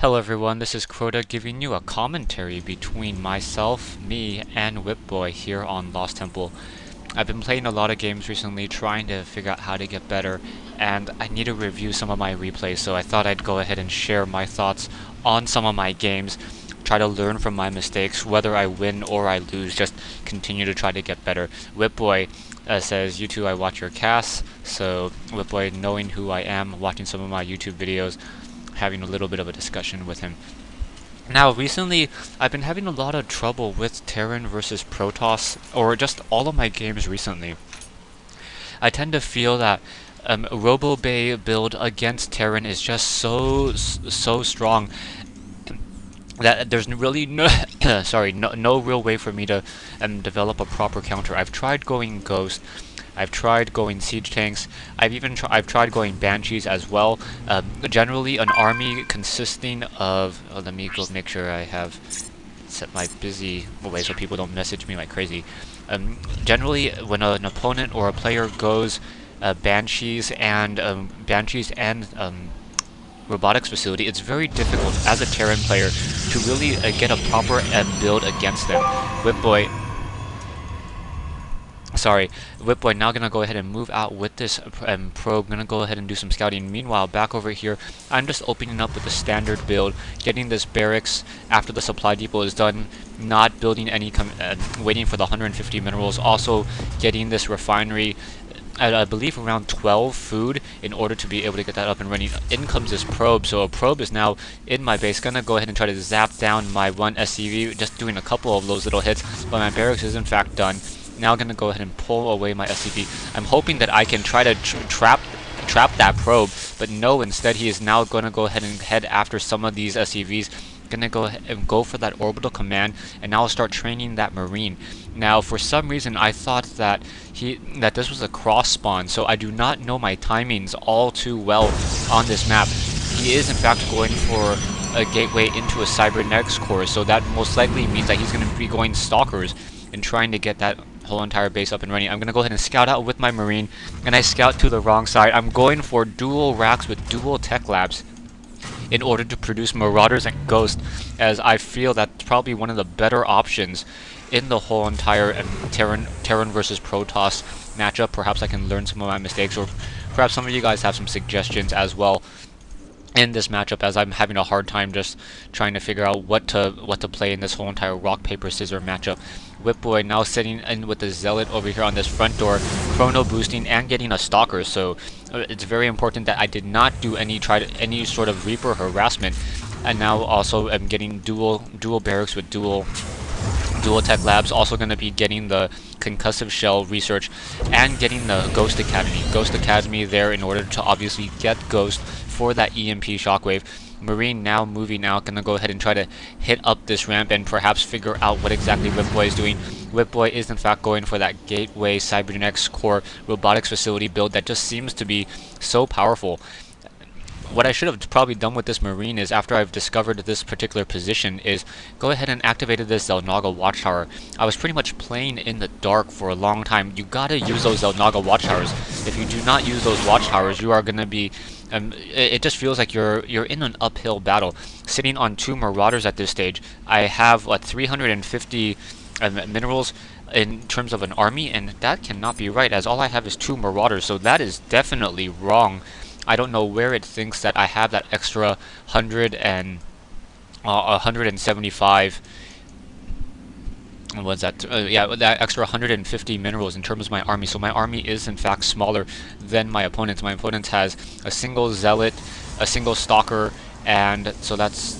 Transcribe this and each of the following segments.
Hello everyone, this is Crota giving you a commentary between me, and WhipBoy here on Lost Temple. I've been playing a lot of games recently trying to figure out how to get better, and I need to review some of my replays, so I thought I'd go ahead and share my thoughts on some of my games, try to learn from my mistakes, whether I win or I lose, just continue to try to get better. WhipBoy says, "You too, I watch your casts," so WhipBoy, knowing who I am, watching some of my YouTube videos, having a little bit of a discussion with him. Now, recently, I've been having a lot of trouble with Terran versus Protoss, or just all of my games recently. I tend to feel that Robo Bay build against Terran is just so strong that there's really no no real way for me to develop a proper counter. I've tried going Ghost, I've tried going siege tanks. I've tried going banshees as well. Generally, an army consisting of. Oh, let me go make sure I have set my busy away so people don't message me like crazy. Generally, when an opponent or a player goes banshees and robotics facility, it's very difficult as a Terran player to really get a proper build against them. WhipBoy now gonna go ahead and move out with this probe. Gonna go ahead and do some scouting. Meanwhile, back over here, I'm just opening up with the standard build, getting this barracks after the supply depot is done, not building any, waiting for the 150 minerals, also getting this refinery at, I believe, around 12 food in order to be able to get that up and running. In comes this probe, so a probe is now in my base. Gonna go ahead and try to zap down my one SCV, just doing a couple of those little hits, but my barracks is in fact done. Now gonna go ahead and pull away my SCV. I'm hoping that I can try to trap that probe, but no, instead he is now gonna go ahead and head after some of these SCVs. Gonna go ahead and go for that orbital command, and now I'll start training that marine. Now, for some reason, I thought that this was a cross spawn, so I do not know my timings all too well on this map. He is in fact going for a gateway into a cybernetics core, so that most likely means that he's going to be going stalkers and trying to get that whole entire base up and running. I'm going to go ahead and scout out with my marine, and I scout to the wrong side. I'm going for dual racks with dual tech labs in order to produce Marauders and Ghost, as I feel that's probably one of the better options in the whole entire Terran versus Protoss matchup. Perhaps I can learn some of my mistakes, or perhaps some of you guys have some suggestions as well in this matchup, as I'm having a hard time just trying to figure out what to play in this whole entire rock paper scissors matchup. WhipBoy now sitting in with the Zealot over here on this front door, chrono boosting and getting a stalker, so it's very important that I did not do any sort of Reaper harassment. And now also I'm getting dual barracks with dual tech labs. Also going to be getting the concussive shell research and getting the Ghost Academy there in order to obviously get Ghost for that EMP shockwave. Marine now moving out, gonna go ahead and try to hit up this ramp and perhaps figure out what exactly WhipBoy is doing. WhipBoy is in fact going for that gateway cybernetics core robotics facility build that just seems to be so powerful. What I should have probably done with this marine is, after I've discovered this particular position, is go ahead and activated this Zelnaga watchtower. I was pretty much playing in the dark for a long time. You gotta use those Zelnaga watchtowers. If you do not use those watchtowers, you are gonna be it just feels like you're in an uphill battle. Sitting on 2 Marauders at this stage, I have 350 minerals in terms of an army, and that cannot be right, as all I have is 2 Marauders, so that is definitely wrong. I don't know where it thinks that I have that extra 175. What's that? Yeah, that extra 150 minerals in terms of my army. So my army is in fact smaller than my opponent's. My opponent has a single Zealot, a single Stalker, and so that's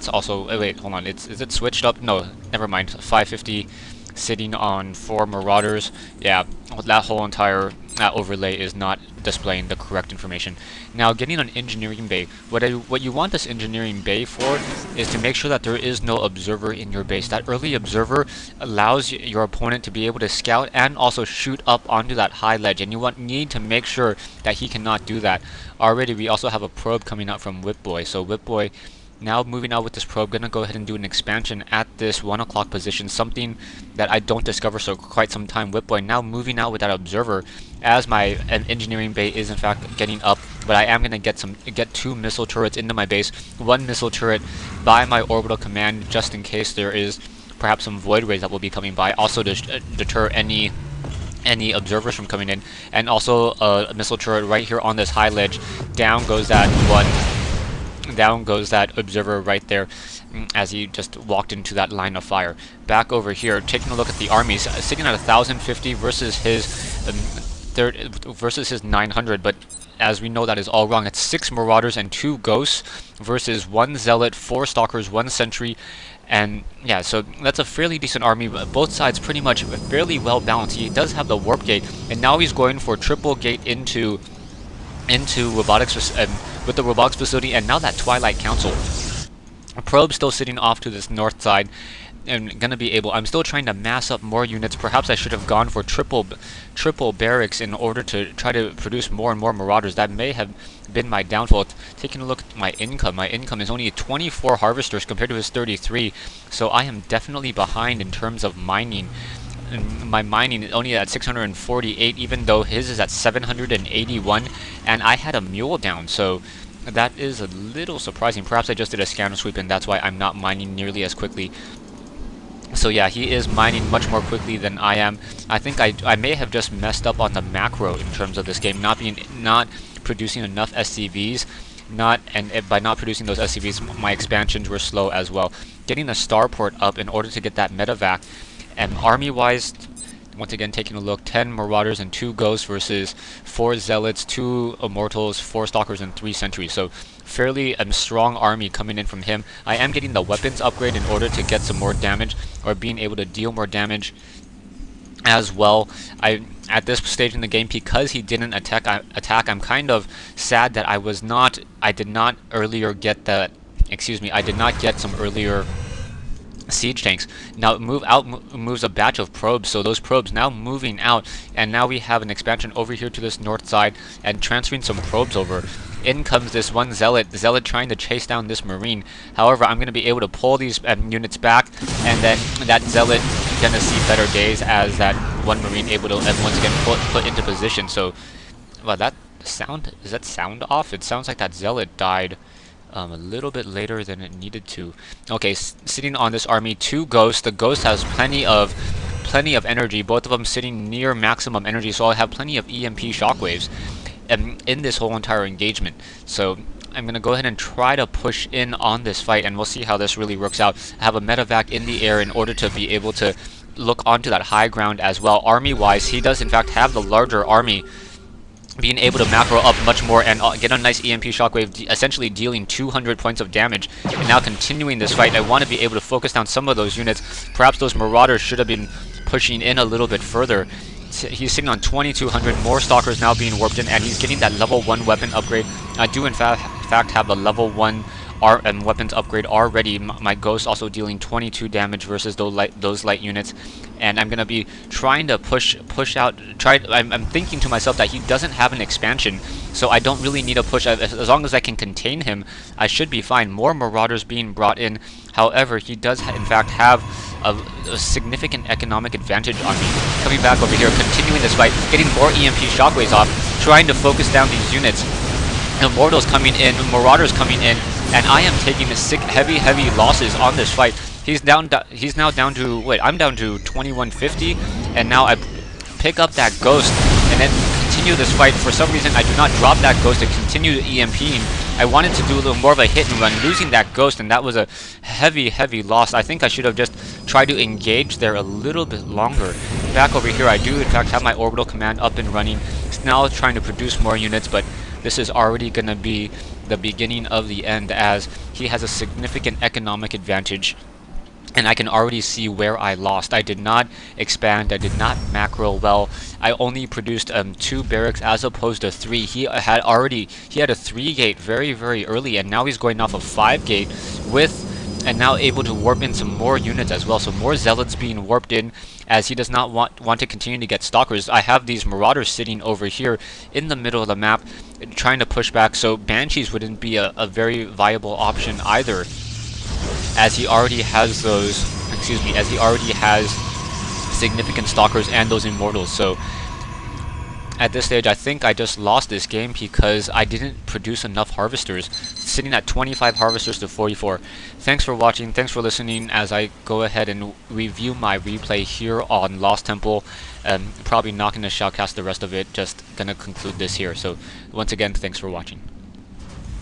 also. Wait, hold on. Is it switched up? No, never mind. 550 sitting on 4 Marauders. Yeah, that whole entire overlay is not displaying the correct information. Now, getting an engineering bay. What you want this engineering bay for is to make sure that there is no observer in your base. That early observer allows your opponent to be able to scout and also shoot up onto that high ledge, and you need to make sure that he cannot do that. Already, we also have a probe coming out from WhipBoy, so WhipBoy Now moving out with this probe, gonna go ahead and do an expansion at this 1 o'clock position, something that I don't discover so quite some time. WhipBoy now moving out with that observer as my engineering bay is in fact getting up but I am gonna get 2 missile turrets into my base, 1 missile turret by my orbital command, just in case there is perhaps some void rays that will be coming by, also to deter any observers from coming in, and also a missile turret right here on this high ledge. Down goes that observer right there, as he just walked into that line of fire. Back over here, taking a look at the armies, sitting at 1,050 versus his 900, but as we know, that is all wrong. It's 6 Marauders and 2 Ghosts versus 1 Zealot, 4 Stalkers, 1 Sentry, and yeah, so that's a fairly decent army, but both sides pretty much fairly well balanced. He does have the Warp Gate, and now he's going for triple gate into robotics with the robotics facility, and now that Twilight Council. Probe still sitting off to this north side, and gonna be able. I'm still trying to mass up more units. Perhaps I should have gone for triple barracks in order to try to produce more and more Marauders. That may have been my downfall. Taking a look at my income is only 24 harvesters compared to his 33, so I am definitely behind in terms of mining. And my mining is only at 648, even though his is at 781, and I had a mule down, so that is a little surprising. Perhaps I just did a scanner sweep, and that's why I'm not mining nearly as quickly. So yeah, he is mining much more quickly than I am. I think I may have just messed up on the macro in terms of this game, not producing enough SCVs. By not producing those SCVs, my expansions were slow as well. Getting the starport up in order to get that medevac. And army-wise, once again taking a look, 10 Marauders and 2 Ghosts versus 4 Zealots, 2 Immortals, 4 Stalkers, and 3 Sentries. So fairly strong army coming in from him. I am getting the weapons upgrade in order to get some more damage, or being able to deal more damage as well. At this stage in the game, because he didn't attack, I'm kind of sad that I did not get some earlier siege tanks. Now moves a batch of probes, so those probes now moving out, and now we have an expansion over here to this north side and transferring some probes over. In comes this one Zealot trying to chase down this Marine. However, I'm going to be able to pull these units back, and then that Zealot gonna see better days as that one Marine able to once again put into position. So, well, is that sound off? It sounds like that Zealot died a little bit later than it needed to. Okay, sitting on this army, 2 Ghosts. The Ghost has plenty of energy, both of them sitting near maximum energy, so I'll have plenty of EMP shockwaves in this whole entire engagement. So I'm going to go ahead and try to push in on this fight, and we'll see how this really works out. I have a medevac in the air in order to be able to look onto that high ground as well. Army-wise, he does in fact have the larger army, being able to macro up much more and get a nice EMP shockwave, essentially dealing 200 points of damage. And now continuing this fight, I want to be able to focus down some of those units. Perhaps those Marauders should have been pushing in a little bit further. He's sitting on 2,200, more Stalkers now being warped in, and he's getting that level 1 weapon upgrade. I do in fact have the level 1 weapons upgrade already. My Ghost also dealing 22 damage versus those light units, and I'm gonna be trying to push out. I'm thinking to myself that he doesn't have an expansion, so I don't really need a push. As long as I can contain him, I should be fine. More Marauders being brought in. However, he does in fact have a significant economic advantage on me. Coming back over here, continuing this fight, getting more EMP shockwaves off, trying to focus down these units. Immortals coming in, Marauders coming in, and I am taking heavy losses on this fight. He's now down to, wait, I'm down to 2150, and now I pick up that Ghost and then continue this fight. For some reason, I do not drop that Ghost to continue EMPing. I wanted to do a little more of a hit and run, losing that Ghost, and that was a heavy loss. I think I should have just tried to engage there a little bit longer. Back over here, I do in fact have my orbital command up and running. It's now trying to produce more units, but this is already going to be the beginning of the end, as he has a significant economic advantage. And I can already see where I lost. I did not expand, I did not macro well. I only produced 2 barracks as opposed to 3. He had a 3 gate very early, and now he's going off a 5 gate and now able to warp in some more units as well. So more Zealots being warped in, as he does not want to continue to get Stalkers. I have these Marauders sitting over here in the middle of the map trying to push back, so Banshees wouldn't be a very viable option either, as he already has significant Stalkers and those Immortals. So at this stage, I think I just lost this game because I didn't produce enough harvesters, sitting at 25 harvesters to 44. Thanks for watching, thanks for listening as I go ahead and review my replay here on Lost Temple. Probably not going to shoutcast the rest of it, just going to conclude this here. So once again, thanks for watching.